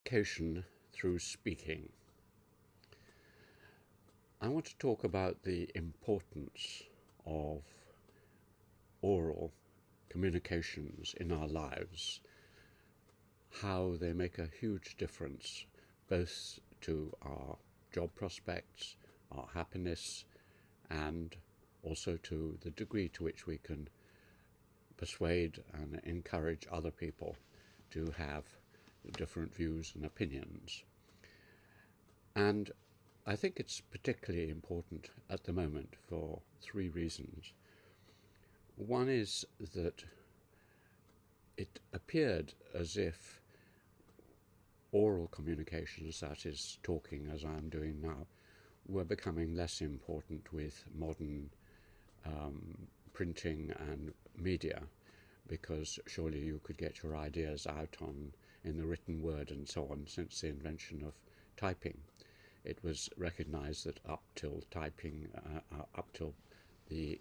Communication through speaking. I want to talk about the importance of oral communications in our lives, how they make a huge difference both to our job prospects, our happiness, and also to the degree to which we can persuade and encourage other people to have different views and opinions. And I think it's particularly important at the moment for three reasons. One is that it appeared as if oral communications, that is, talking as I'm doing now, were becoming less important with modern printing and media, because surely you could get your ideas out in the written word and so on. Since the invention of typing, it was recognized that up till the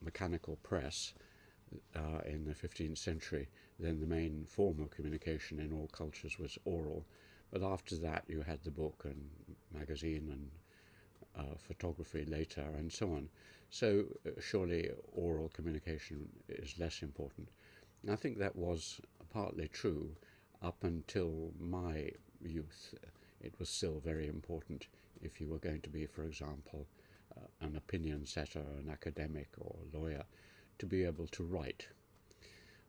mechanical press in the 15th century, then the main form of communication in all cultures was oral. But after that you had the book and magazine and photography later and so on. So surely oral communication is less important. And I think that was partly true up until my youth. It was still very important if you were going to be, for example, an opinion setter, an academic or lawyer, to be able to write.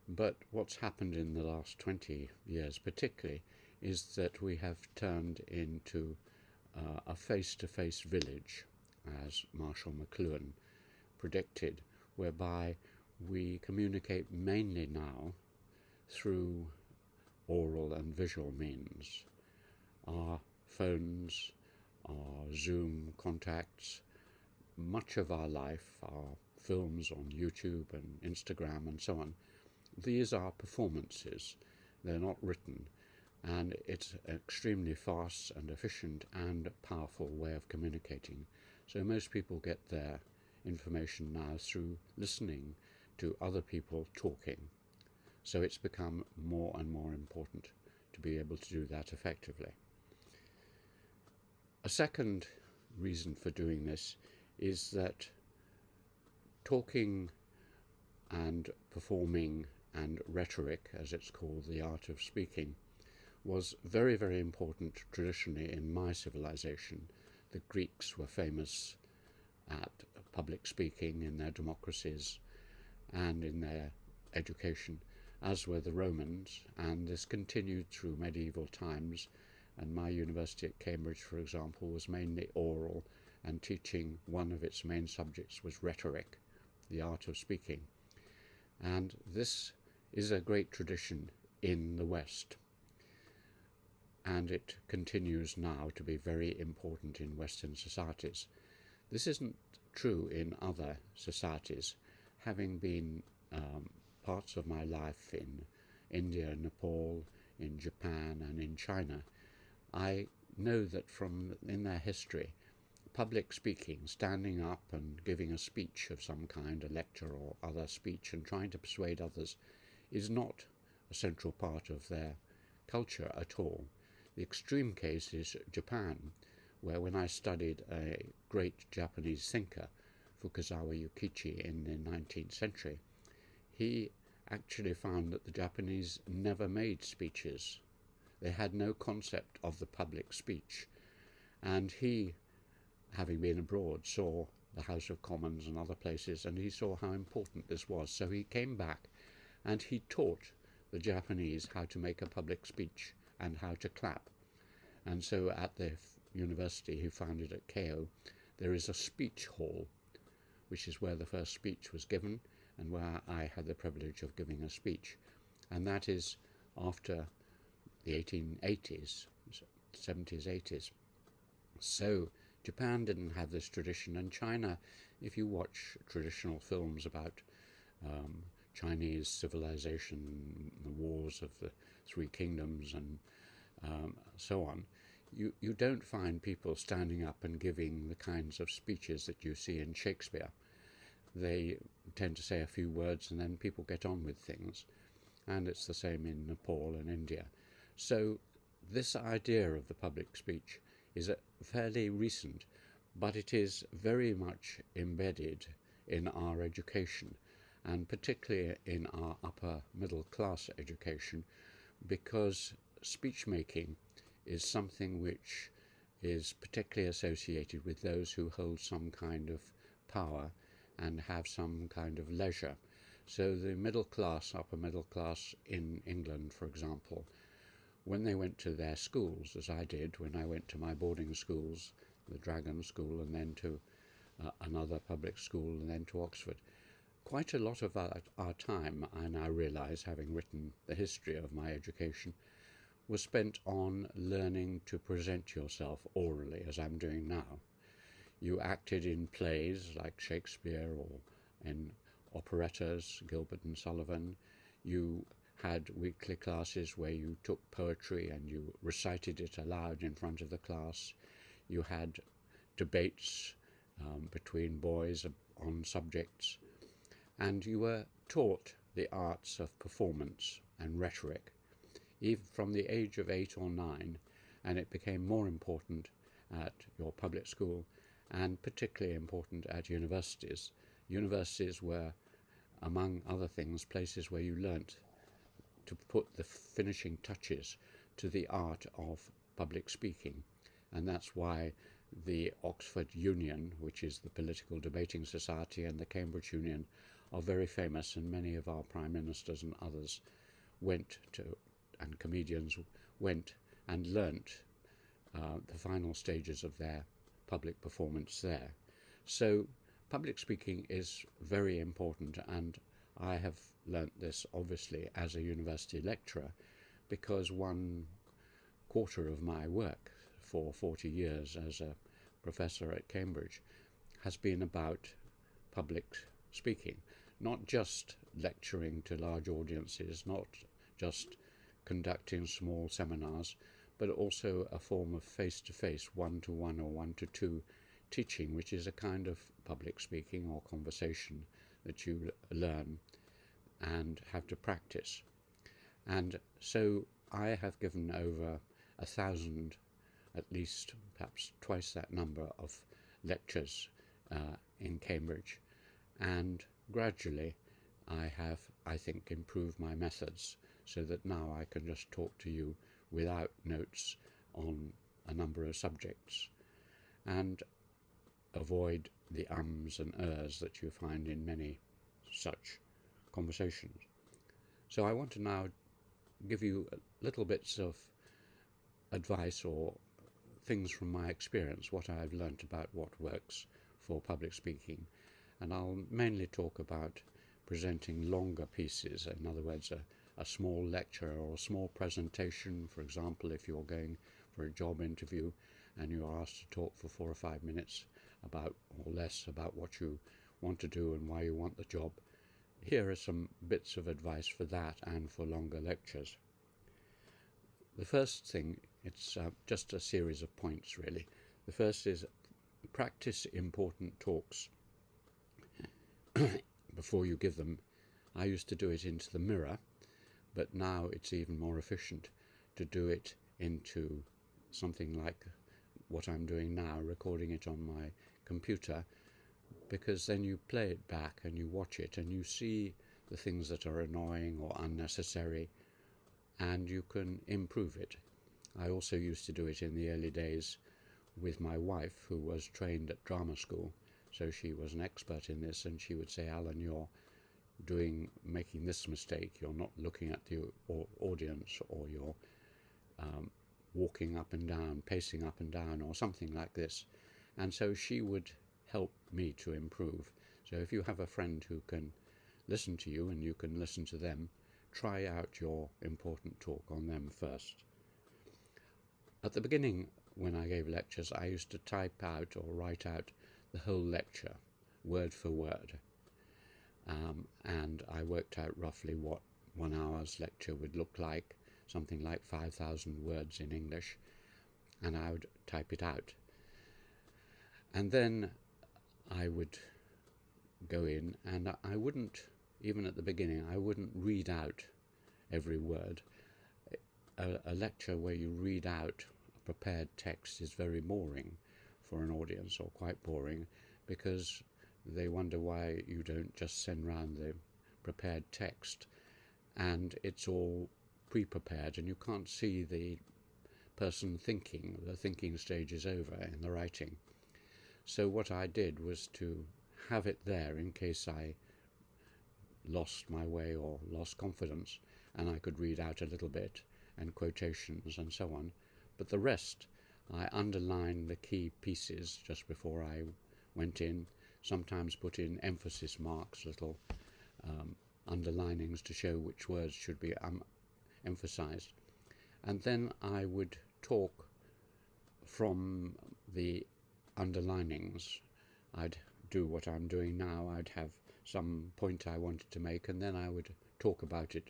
But what's happened in the last 20 years particularly is that we have turned into a face-to-face village, as Marshall McLuhan predicted, whereby we communicate mainly now through oral and visual means. Our phones, our Zoom contacts, much of our life, our films on YouTube and Instagram and so on, these are performances. They're not written. And it's an extremely fast and efficient and powerful way of communicating. So most people get their information now through listening to other people talking. So it's become more and more important to be able to do that effectively. A second reason for doing this is that talking and performing and rhetoric, as it's called, the art of speaking, was very, very important traditionally in my civilization. The Greeks were famous at public speaking in their democracies and in their education, as were the Romans, and this continued through medieval times. And my university at Cambridge, for example, was mainly oral, and teaching one of its main subjects was rhetoric, the art of speaking. And this is a great tradition in the West. And it continues now to be very important in Western societies. This isn't true in other societies. Having been parts of my life in India, Nepal, in Japan and in China, I know that in their history, public speaking, standing up and giving a speech of some kind, a lecture or other speech, and trying to persuade others, is not a central part of their culture at all. The extreme case is Japan, where when I studied a great Japanese thinker, Fukazawa Yukichi, in the 19th century, he actually found that the Japanese never made speeches. They had no concept of the public speech. And he, having been abroad, saw the House of Commons and other places, and he saw how important this was. So he came back and he taught the Japanese how to make a public speech and how to clap. And so at the university he founded at Keio, there is a speech hall, which is where the first speech was given and where I had the privilege of giving a speech. And that is after the 1880s, 70s, 80s. So Japan didn't have this tradition, and China, if you watch traditional films about Chinese civilization, the wars of the Three Kingdoms and so on, you don't find people standing up and giving the kinds of speeches that you see in Shakespeare. They tend to say a few words and then people get on with things. And it's the same in Nepal and India. So this idea of the public speech is fairly recent, but it is very much embedded in our education, and particularly in our upper middle class education, because speech making is something which is particularly associated with those who hold some kind of power and have some kind of leisure. So the middle class, upper middle class in England, for example, when they went to their schools, as I did when I went to my boarding schools, the Dragon School, and then to another public school, and then to Oxford, quite a lot of our time, I now realise, having written the history of my education, was spent on learning to present yourself orally, as I'm doing now. You acted in plays like Shakespeare, or in operettas, Gilbert and Sullivan. You had weekly classes where you took poetry and you recited it aloud in front of the class. You had debates between boys on subjects, and you were taught the arts of performance and rhetoric, even from the age of 8 or 9, and it became more important at your public school and particularly important at universities. Universities were, among other things, places where you learnt to put the finishing touches to the art of public speaking, and that's why the Oxford Union, which is the political debating society, and the Cambridge Union are very famous, and many of our prime ministers and others went to, and comedians went and learnt the final stages of their public performance there. So public speaking is very important, and I have learnt this obviously as a university lecturer, because 1/4 of my work for 40 years as a professor at Cambridge has been about public speaking, not just lecturing to large audiences, not just conducting small seminars, but also a form of face-to-face, 1-to-1 or 1-to-2 teaching, which is a kind of public speaking or conversation that you learn and have to practice. And so I have given over 1,000, at least perhaps twice that number of lectures in Cambridge, and gradually I have, I think, improved my methods so that now I can just talk to you without notes on a number of subjects and avoid the ums and ers that you find in many such conversations. So I want to now give you little bits of advice or things from my experience, what I've learnt about what works for public speaking, and I'll mainly talk about presenting longer pieces, in other words a small lecture or a small presentation. For example, if you're going for a job interview and you're asked to talk for 4 or 5 minutes about, or less, about what you want to do and why you want the job, here are some bits of advice for that and for longer lectures. The first thing, it's just a series of points really. The first is practice important talks before you give them. I used to do it into the mirror, but now it's even more efficient to do it into something like what I'm doing now, recording it on my computer, because then you play it back and you watch it and you see the things that are annoying or unnecessary, and you can improve it. I also used to do it in the early days with my wife, who was trained at drama school, so she was an expert in this, and she would say, "Alan, you're making this mistake, you're not looking at the audience, or you're walking up and down, pacing up and down, or something like this." And so she would help me to improve. So if you have a friend who can listen to you and you can listen to them, try out your important talk on them first. At the beginning, when I gave lectures, I used to type out or write out the whole lecture, word for word. And I worked out roughly what 1 hour's lecture would look like, something like 5,000 words in English, and I would type it out. And then I would go in, and I wouldn't, even at the beginning, I wouldn't read out every word. a lecture where you read out a prepared text is very boring for an audience, or quite boring, because they wonder why you don't just send round the prepared text, and it's all pre-prepared and you can't see the person thinking. The thinking stage is over in the writing. So what I did was to have it there in case I lost my way or lost confidence, and I could read out a little bit and quotations and so on. But the rest, I underlined the key pieces just before I went in, sometimes put in emphasis marks, little underlinings to show which words should be emphasized. And then I would talk from the underlinings. I'd do what I'm doing now. I'd have some point I wanted to make, and then I would talk about it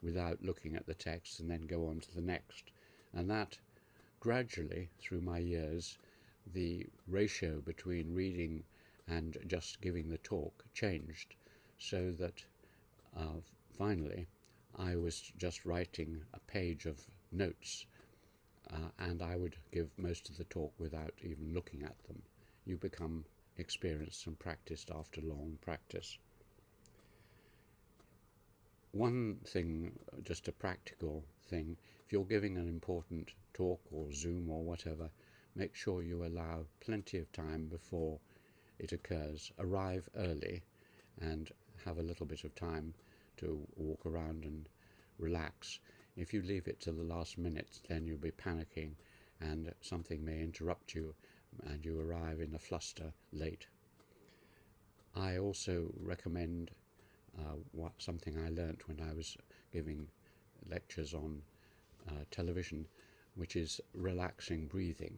without looking at the text, and then go on to the next. And that gradually, through my years, the ratio between reading and just giving the talk changed, so that finally I was just writing a page of notes, and I would give most of the talk without even looking at them. You become experienced and practiced after long practice. One thing, just a practical thing, if you're giving an important talk or Zoom or whatever, make sure you allow plenty of time before it occurs. Arrive early and have a little bit of time to walk around and relax. If you leave it till the last minute, then you'll be panicking and something may interrupt you and you arrive in a fluster late. I also recommend something I learnt when I was giving lectures on television, which is relaxing breathing.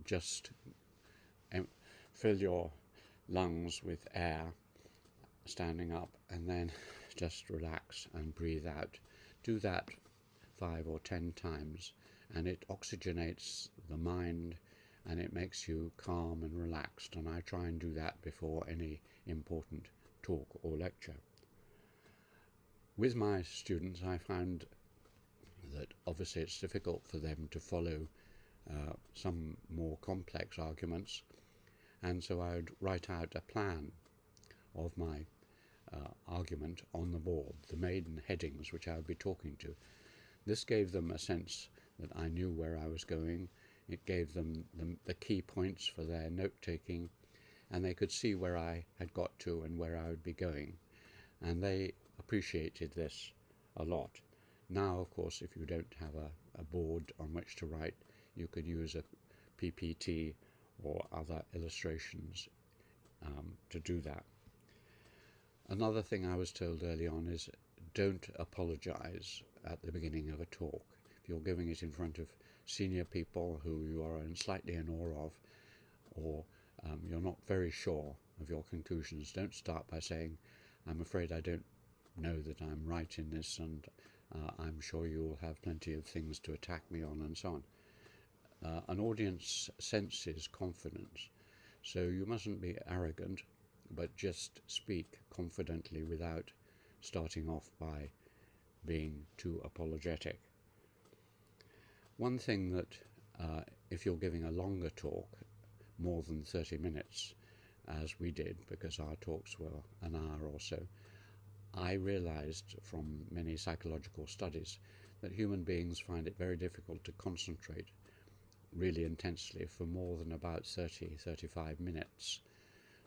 Just fill your lungs with air standing up, and then just relax and breathe out. Do that 5 or 10 times, and it oxygenates the mind and it makes you calm and relaxed, and I try and do that before any important talk or lecture. With my students, I found that obviously it's difficult for them to follow some more complex arguments, and so I would write out a plan of my argument on the board, the main headings which I would be talking to. This gave them a sense that I knew where I was going. It gave them the key points for their note-taking, and they could see where I had got to and where I would be going, and they appreciated this a lot. Now, of course, if you don't have a board on which to write, you could use a PPT or other illustrations to do that. Another thing I was told early on is don't apologize at the beginning of a talk. If you're giving it in front of senior people who you are slightly in awe of, or you're not very sure of your conclusions, don't start by saying, I'm afraid I don't know that I'm right in this, and I'm sure you will have plenty of things to attack me on, and so on. An audience senses confidence, so you mustn't be arrogant, but just speak confidently without starting off by being too apologetic. One thing that if you're giving a longer talk, more than 30 minutes, as we did, because our talks were an hour or so, I realized from many psychological studies that human beings find it very difficult to concentrate really intensely for more than about 30-35 minutes.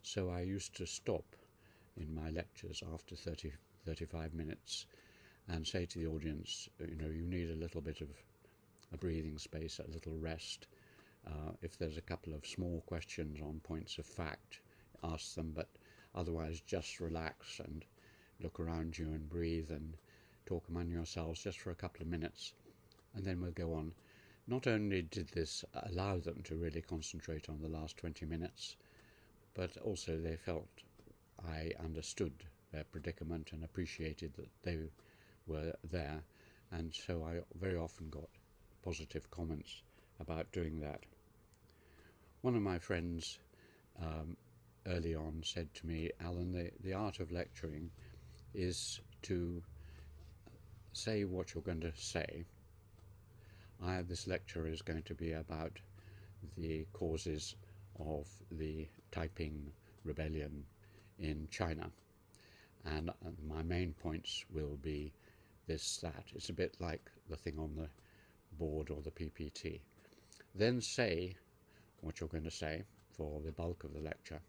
So I used to stop in my lectures after 30-35 minutes and say to the audience, you need a little bit of a breathing space, a little rest. If there's a couple of small questions on points of fact, ask them, but otherwise just relax and look around you and breathe and talk among yourselves just for a couple of minutes, and then we'll go on. Not only did this allow them to really concentrate on the last 20 minutes, but also they felt I understood their predicament and appreciated that they were there, and so I very often got positive comments about doing that. One of my friends early on said to me, Alan, the art of lecturing is to say what you're going to say this lecture is going to be about the causes of the typing rebellion in China. And my main points will be this, that. It's a bit like the thing on the board or the PPT. Then say what you're going to say for the bulk of the lecture,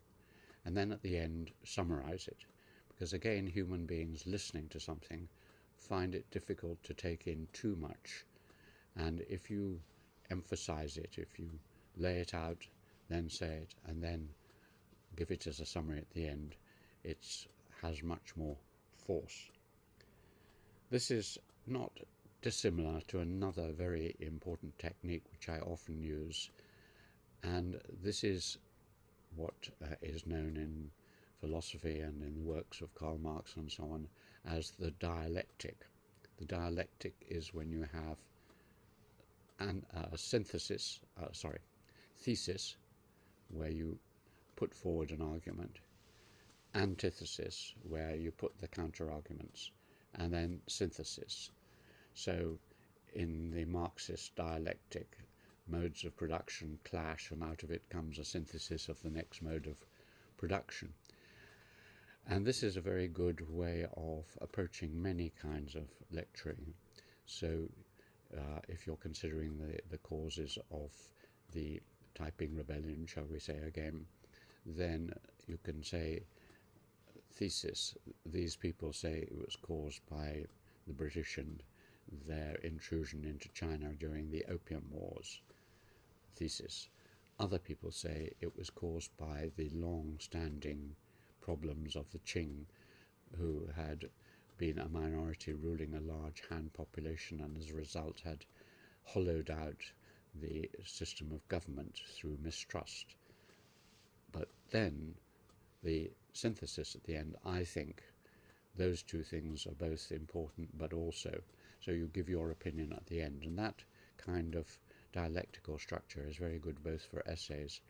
and then at the end summarize it, because again, human beings listening to something find it difficult to take in too much, and if you emphasize it, if you lay it out, then say it, and then give it as a summary at the end, it has much more force. This is not dissimilar to another very important technique which I often use, and this is what is known in philosophy and in the works of Karl Marx and so on as the dialectic. The dialectic is when you have a thesis, where you put forward an argument, antithesis, where you put the counter arguments, and then synthesis. So in the Marxist dialectic, modes of production clash, and out of it comes a synthesis of the next mode of production. And this is a very good way of approaching many kinds of lecturing. So if you're considering the causes of the typing rebellion, shall we say again, then you can say thesis. These people say it was caused by the British and their intrusion into China during the Opium Wars. Thesis. Other people say it was caused by the long-standing problems of the Qing, who had been a minority ruling a large Han population, and as a result had hollowed out the system of government through mistrust. But then the synthesis at the end, I think those two things are both important, but also, so you give your opinion at the end, and that kind of dialectical structure is very good both for essays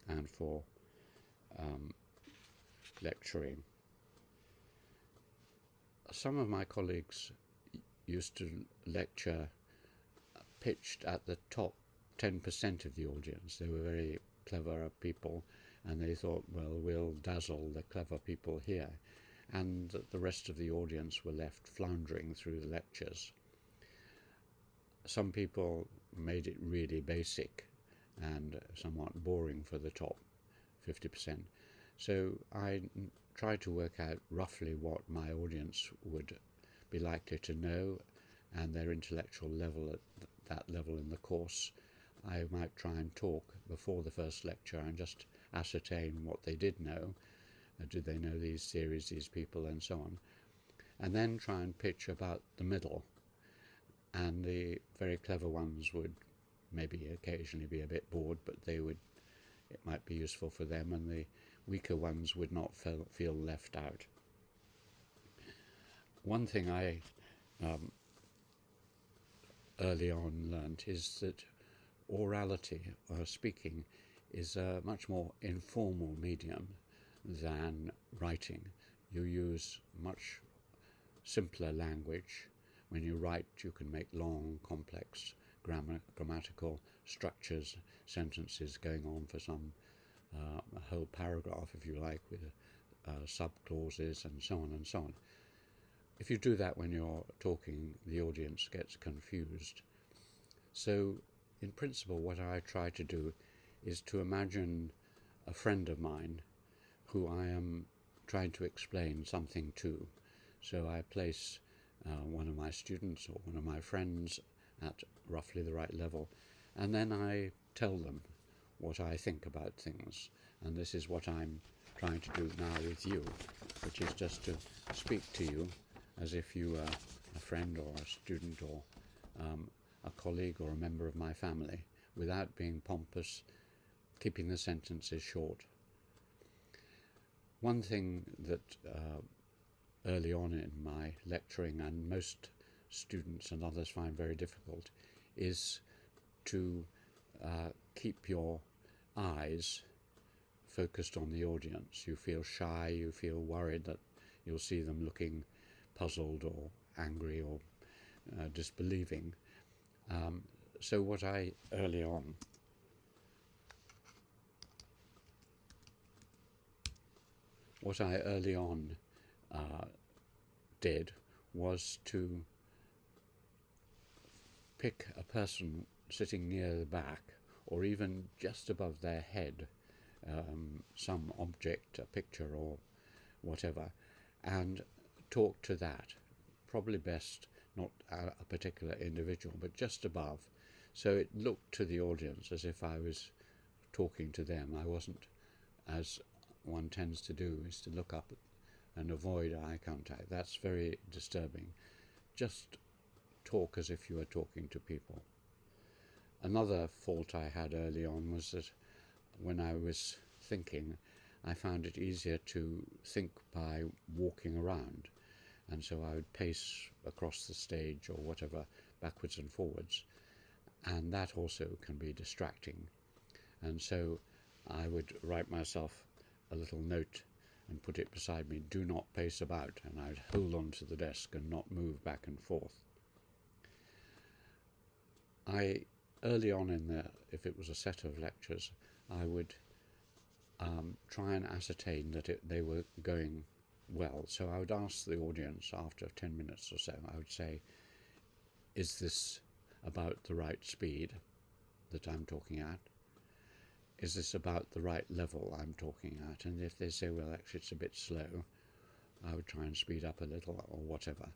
and for lecturing. Some of my colleagues used to lecture pitched at the top 10% of the audience. They were very clever people, and they thought, well, we'll dazzle the clever people here, and the rest of the audience were left floundering through the lectures. Some people made it really basic and somewhat boring for the top 50%. So I tried to work out roughly what my audience would be likely to know and their intellectual level at that level in the course. I might try and talk before the first lecture and just ascertain what they did know. Did they know these theories, these people, and so on? And then try and pitch about the middle. And the very clever ones would maybe occasionally be a bit bored, but it might be useful for them, and the weaker ones would not feel left out. One thing I early on learnt is that orality, or speaking, is a much more informal medium than writing. You use much simpler language. When you write, you can make long, complex grammatical structures, sentences going on for a whole paragraph, if you like, with sub-clauses and so on and so on. If you do that when you're talking, the audience gets confused. So, in principle, what I try to do is to imagine a friend of mine who I am trying to explain something to. So I place one of my students or one of my friends at roughly the right level, and then I tell them what I think about things. And this is what I'm trying to do now with you, which is just to speak to you as if you were a friend or a student or a colleague or a member of my family, without being pompous, keeping the sentences short. One thing that early on in my lecturing, and most students and others find very difficult, is to keep your eyes focused on the audience. You feel shy, you feel worried that you'll see them looking puzzled or angry or disbelieving. so what I early on did was to pick a person sitting near the back or even just above their head, some object, a picture or whatever, and talk to that. Probably best not a particular individual, but just above, so it looked to the audience as if I was talking to them. I wasn't, as one tends to do, is to look up and avoid eye contact. That's very disturbing. Just talk as if you were talking to people. Another fault I had early on was that when I was thinking, I found it easier to think by walking around, and so I would pace across the stage or whatever, backwards and forwards, and that also can be distracting. And so I would write myself a little note and put it beside me, do not pace about, and I'd hold on to the desk and not move back and forth. Early on if it was a set of lectures, I would try and ascertain that they were going well. So I would ask the audience after 10 minutes or so, I would say, is this about the right speed that I'm talking at? Is this about the right level I'm talking at? And if they say, well, actually it's a bit slow, I would try and speed up a little or whatever.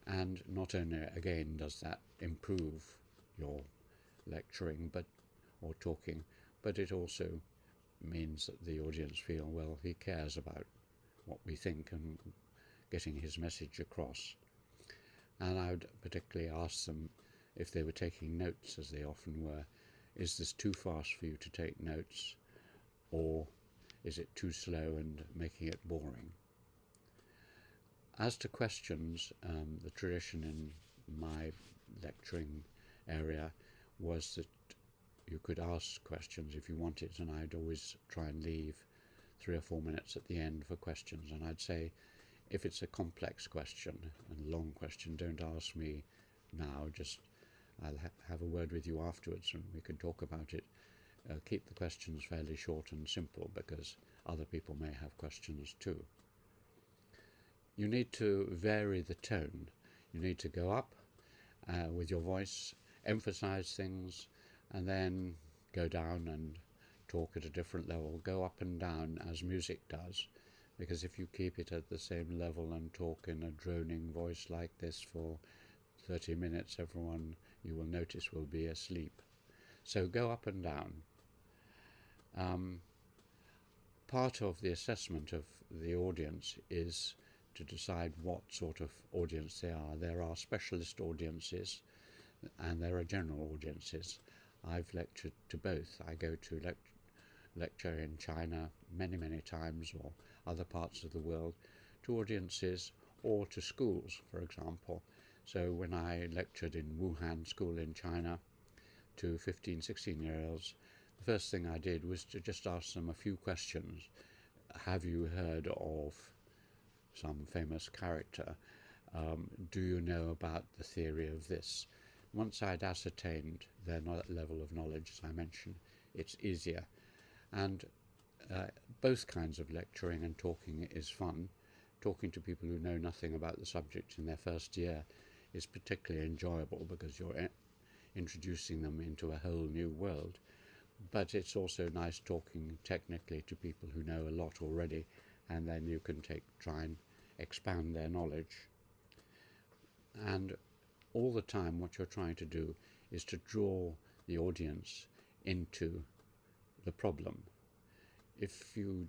And not only, again, does that improve your lecturing or talking, but it also means that the audience feel, well, he cares about what we think and getting his message across. And I would particularly ask them, if they were taking notes, as they often were, is this too fast for you to take notes, or is it too slow and making it boring? As to questions, the tradition in my lecturing area was that you could ask questions if you wanted, and I'd always try and leave 3 or 4 minutes at the end for questions. And I'd say, if it's a complex question and a long question, don't ask me now, just I'll have a word with you afterwards and we can talk about it. Keep the questions fairly short and simple, because other people may have questions too. You need to vary the tone. You need to go up with your voice, emphasize things, and then go down and talk at a different level. Go up and down as music does, because if you keep it at the same level and talk in a droning voice like this for 30 minutes, everyone, you will notice, will be asleep. So go up and down. Part of the assessment of the audience is to decide what sort of audience they are. There are specialist audiences and there are general audiences. I've lectured to both. I go to lecture in China many times, or other parts of the world, to audiences or to schools, for example. So when I lectured in Wuhan school in China to 15, 16-year-olds, the first thing I did was to just ask them a few questions. Have you heard of some famous character? Do you know about the theory of this? Once I'd ascertained their level of knowledge, as I mentioned, it's easier. And both kinds of lecturing and talking is fun. Talking to people who know nothing about the subject in their first year is particularly enjoyable, because you're introducing them into a whole new world. But it's also nice talking technically to people who know a lot already, and then you can try and expand their knowledge. And all the time what you're trying to do is to draw the audience into the problem. If you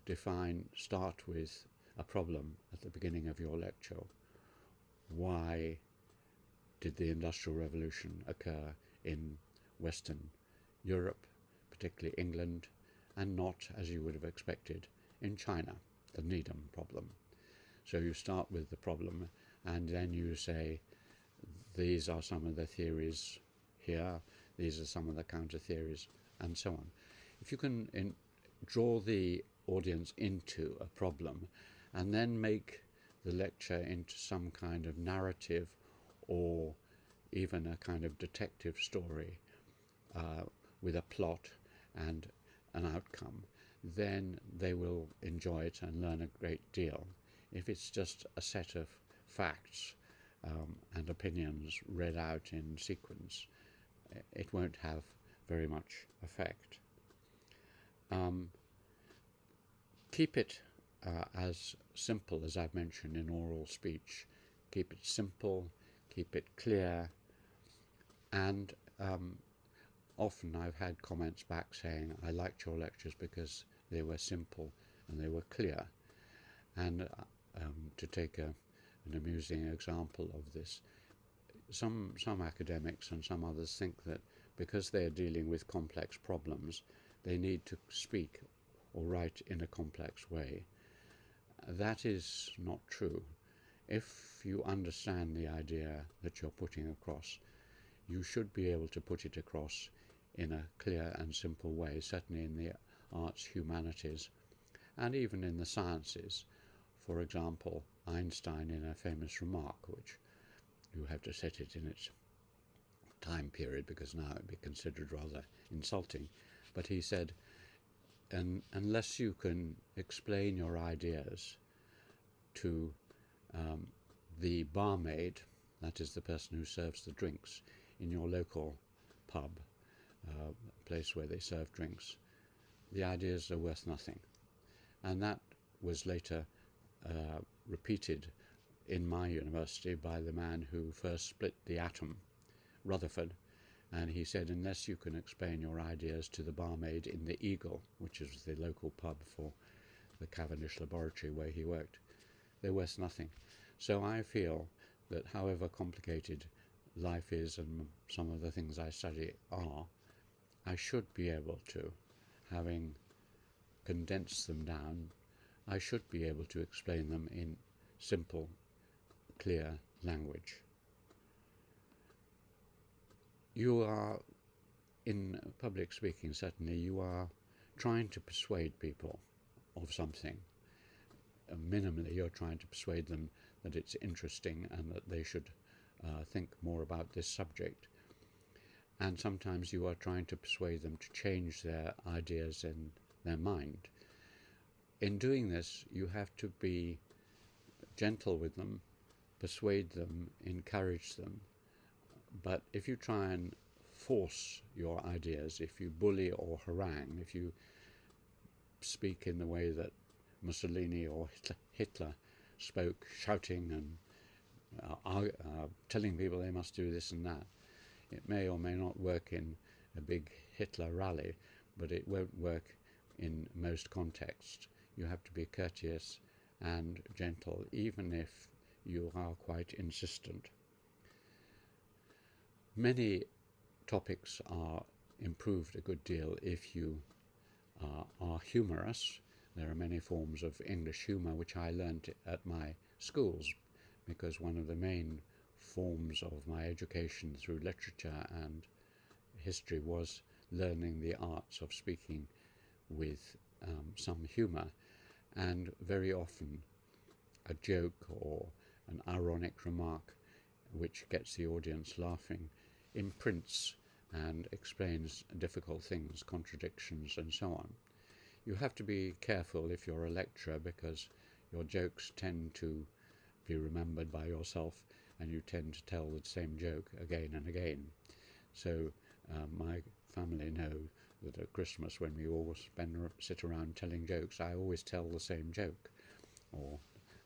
start with a problem at the beginning of your lecture, why did the Industrial Revolution occur in Western Europe, particularly England, and not, as you would have expected, in China, the Needham problem? So you start with the problem, and then you say, these are some of the theories here, these are some of the counter theories, and so on. If you can draw the audience into a problem and then make the lecture into some kind of narrative or even a kind of detective story, with a plot and an outcome, then they will enjoy it and learn a great deal. If it's just a set of facts and opinions read out in sequence, it won't have very much effect. Keep it as simple as I've mentioned in oral speech. Keep it simple, keep it clear, and often I've had comments back saying, I liked your lectures because they were simple and they were clear. And to take an amusing example of this, some academics and some others think that because they are dealing with complex problems, they need to speak or write in a complex way. That is not true. If you understand the idea that you're putting across, you should be able to put it across in a clear and simple way, certainly in the arts, humanities, and even in the sciences. For example, Einstein, in a famous remark, which you have to set it in its time period because now it would be considered rather insulting, but he said, unless you can explain your ideas to the barmaid, that is the person who serves the drinks in your local pub, place where they serve drinks, the ideas are worth nothing. And that was later repeated in my university by the man who first split the atom, Rutherford, and he said, unless you can explain your ideas to the barmaid in the Eagle, which is the local pub for the Cavendish laboratory where he worked, they're worth nothing. So I feel that however complicated life is and some of the things I study are, I should be able to, having condensed them down, I should be able to explain them in simple, clear language. You are, in public speaking certainly, you are trying to persuade people of something. Minimally, you're trying to persuade them that it's interesting and that they should think more about this subject. And sometimes you are trying to persuade them to change their ideas in their mind. In doing this, you have to be gentle with them, persuade them, encourage them. But if you try and force your ideas, if you bully or harangue, if you speak in the way that Mussolini or Hitler spoke, shouting and telling people they must do this and that, it may or may not work in a big Hitler rally, but it won't work in most contexts. You have to be courteous and gentle, even if you are quite insistent. Many topics are improved a good deal if you are humorous. There are many forms of English humour which I learnt at my schools, because one of the main forms of my education through literature and history was learning the arts of speaking with some humour, and very often a joke or an ironic remark which gets the audience laughing imprints and explains difficult things, contradictions and so on. You have to be careful if you're a lecturer, because your jokes tend to be remembered by yourself and you tend to tell the same joke again and again. So my family know that at Christmas, when we all sit around telling jokes, I always tell the same joke, or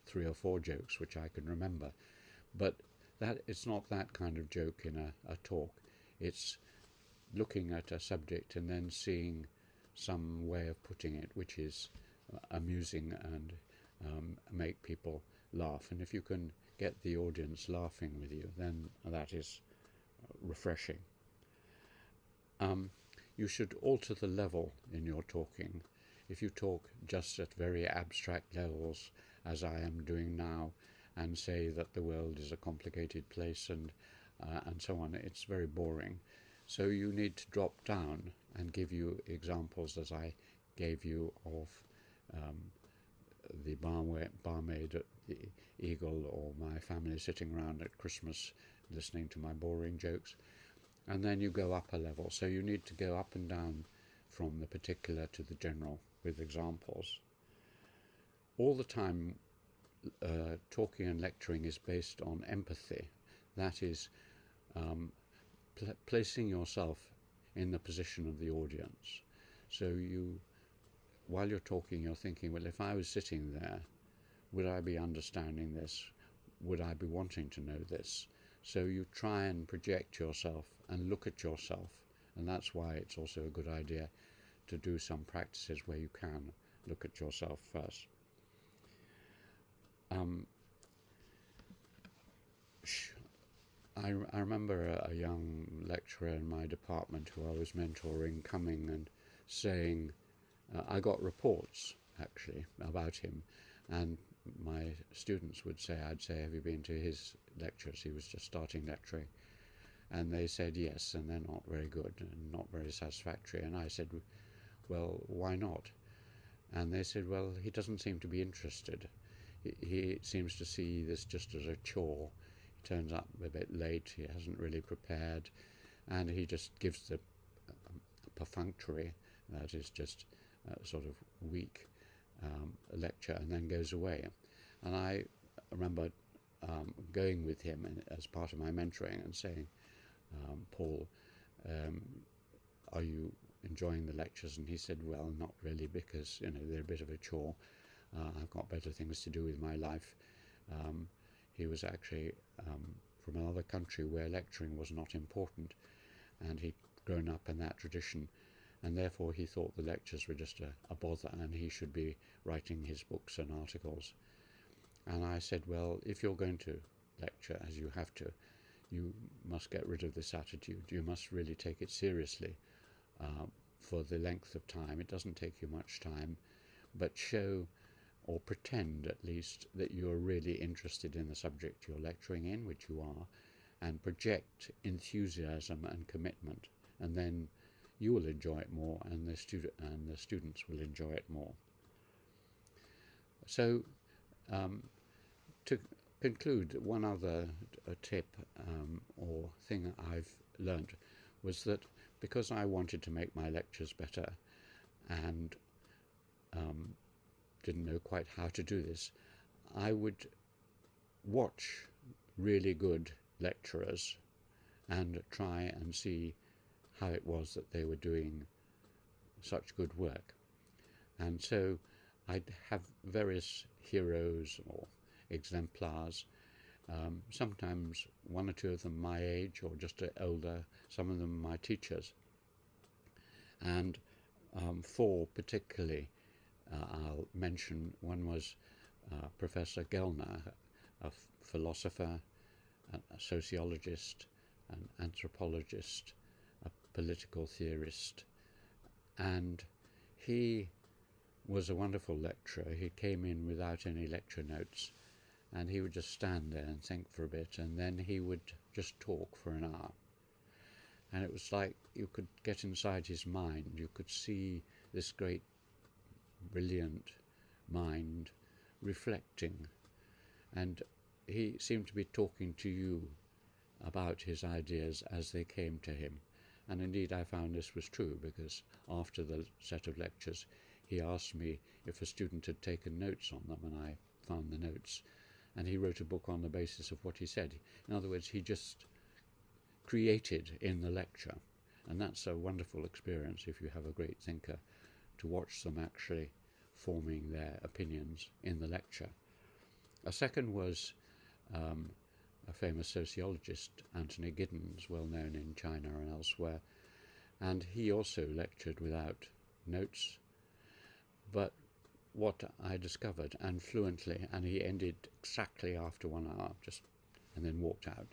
3 or 4 jokes which I can remember. But it's not that kind of joke in a talk. It's looking at a subject and then seeing some way of putting it which is amusing and make people laugh. And if you can get the audience laughing with you, then that is refreshing. You should alter the level in your talking. If you talk just at very abstract levels, as I am doing now, and say that the world is a complicated place and so on, it's very boring. So you need to drop down and give you examples, as I gave you, of the barmaid at the Eagle, or my family sitting around at Christmas listening to my boring jokes. and then you go up a level. So you need to go up and down from the particular to the general with examples. All the time, talking and lecturing is based on empathy. That is, placing yourself in the position of the audience. So while you're talking, you're thinking, well, if I was sitting there, would I be understanding this? Would I be wanting to know this? So you try and project yourself and look at yourself, and that's why it's also a good idea to do some practices where you can look at yourself first. I remember a young lecturer in my department who I was mentoring coming and saying, I got reports actually about him, and my students would say, I'd say, have you been to his lectures? He was just starting lecturing. And they said yes, and they're not very good and not very satisfactory. And I said, well, why not? And they said, well, he doesn't seem to be interested. He seems to see this just as a chore. He turns up a bit late, he hasn't really prepared, and he just gives the perfunctory, that is just sort of weak lecture, and then goes away. And I remember going with him as part of my mentoring and saying, Paul, are you enjoying the lectures? And he said, well, not really, because they're a bit of a chore. I've got better things to do with my life. He was actually from another country where lecturing was not important, and he'd grown up in that tradition, and therefore he thought the lectures were just a bother, and he should be writing his books and articles. And I said, well, if you're going to lecture, as you have to, you must get rid of this attitude. You must really take it seriously for the length of time. It doesn't take you much time, but show, or pretend at least, that you're really interested in the subject you're lecturing in, which you are, and project enthusiasm and commitment, and then you will enjoy it more, and the students will enjoy it more. So to conclude, one other tip or thing I've learnt was that because I wanted to make my lectures better and didn't know quite how to do this, I would watch really good lecturers and try and see how it was that they were doing such good work. And so I'd have various heroes or exemplars, sometimes one or two of them my age or just older, some of them my teachers. And four particularly I'll mention. One was Professor Gellner, a philosopher, a sociologist, an anthropologist, a political theorist, and he was a wonderful lecturer. He came in without any lecture notes, and he would just stand there and think for a bit, and then he would just talk for an hour. And it was like you could get inside his mind. You could see this great, brilliant mind reflecting, and he seemed to be talking to you about his ideas as they came to him. And indeed I found this was true, because after the set of lectures he asked me if a student had taken notes on them, and I found the notes, and he wrote a book on the basis of what he said. In other words, he just created in the lecture, and that's a wonderful experience if you have a great thinker, to watch them actually forming their opinions in the lecture. A second was a famous sociologist, Anthony Giddens, well known in China and elsewhere, and he also lectured without notes. But what I discovered, and fluently, and he ended exactly after 1 hour, and then walked out.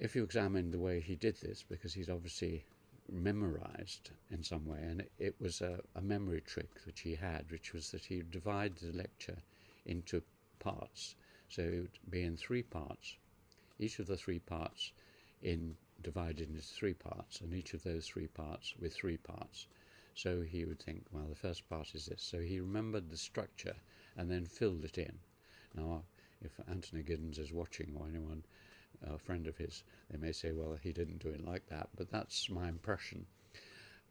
If you examine the way he did this, because he's obviously memorized in some way, and it was a memory trick which he had, which was that he would divide the lecture into parts. So it would be in 3 parts, each of the 3 parts divided into 3 parts, and each of those 3 parts with 3 parts. So he would think, well, the first part is this. So he remembered the structure and then filled it in. Now, if Anthony Giddens is watching, or anyone a friend of his, they may say, well, he didn't do it like that, but that's my impression.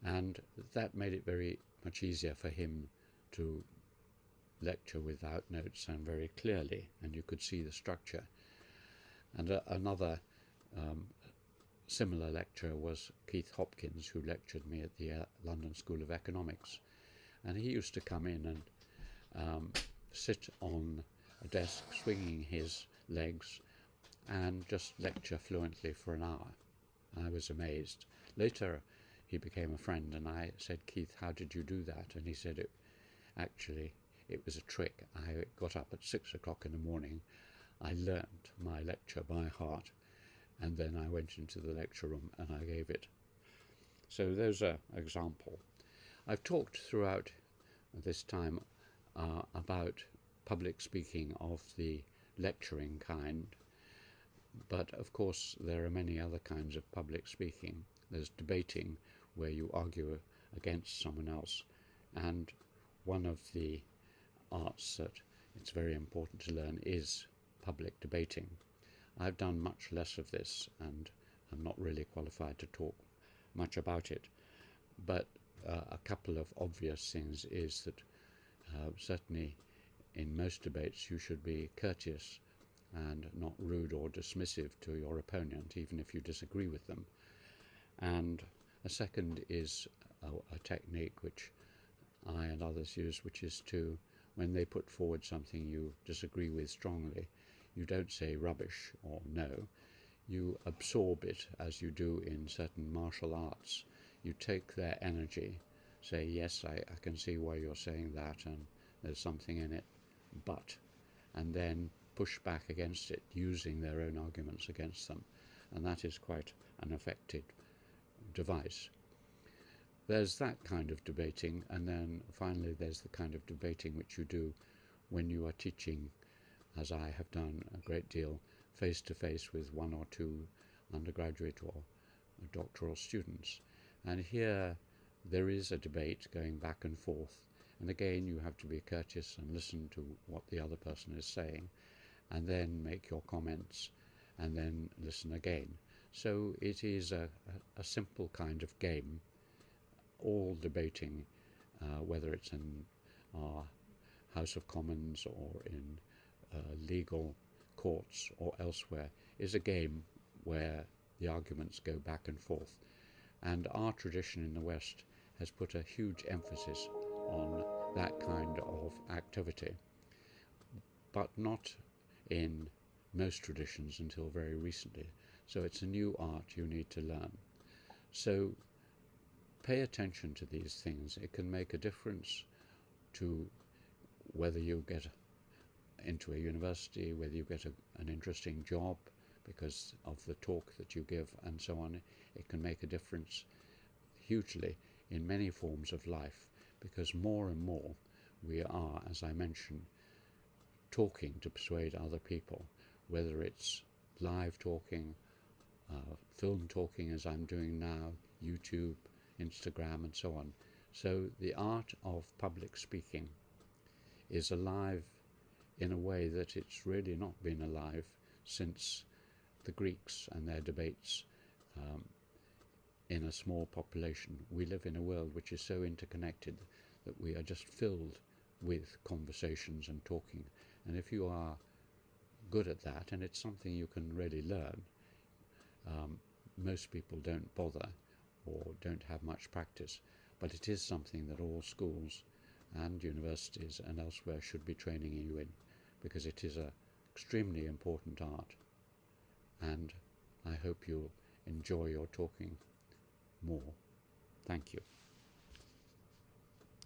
And that made it very much easier for him to lecture without notes and very clearly, and you could see the structure. And another similar lecturer was Keith Hopkins, who lectured me at the London School of Economics. And he used to come in and sit on a desk swinging his legs and just lecture fluently for an hour. I was amazed. Later he became a friend, and I said, Keith, how did you do that? And he said, it was a trick. I got up at 6 o'clock in the morning, I learnt my lecture by heart, and then I went into the lecture room and I gave it. So there's an example. I've talked throughout this time about public speaking of the lecturing kind, but of course there are many other kinds of public speaking. There's debating, where you argue against someone else, and one of the arts that it's very important to learn is public debating. I've done much less of this, and I'm not really qualified to talk much about it, but a couple of obvious things is that certainly in most debates you should be courteous and not rude or dismissive to your opponent, even if you disagree with them. And a second is a technique which I and others use, which is to, when they put forward something you disagree with strongly, you don't say rubbish or no. You absorb it as you do in certain martial arts. You take their energy, say, yes, I can see why you're saying that, and there's something in it, but, and then push back against it, using their own arguments against them. And that is quite an effective device. There's that kind of debating, and then finally there's the kind of debating which you do when you are teaching, as I have done a great deal, face to face with one or two undergraduate or doctoral students. And here there is a debate going back and forth, and again you have to be courteous and listen to what the other person is saying, and then make your comments, and then listen again. So it is a simple kind of game. All debating, whether it's in our House of Commons or in legal courts or elsewhere, is a game where the arguments go back and forth. And our tradition in the West has put a huge emphasis on that kind of activity, but not in most traditions until very recently. So it's a new art you need to learn. So pay attention to these things. It can make a difference to whether you get into a university, whether you get an interesting job because of the talk that you give, and so on. It can make a difference hugely in many forms of life, because more and more we are, as I mentioned, talking to persuade other people, whether it's live talking, film talking as I'm doing now, YouTube, Instagram, and so on. So the art of public speaking is alive in a way that it's really not been alive since the Greeks and their debates in a small population. We live in a world which is so interconnected that we are just filled with conversations and talking. And if you are good at that, and it's something you can really learn, most people don't bother or don't have much practice, but it is something that all schools and universities and elsewhere should be training you in, because it is an extremely important art, and I hope you'll enjoy your talking more. Thank you.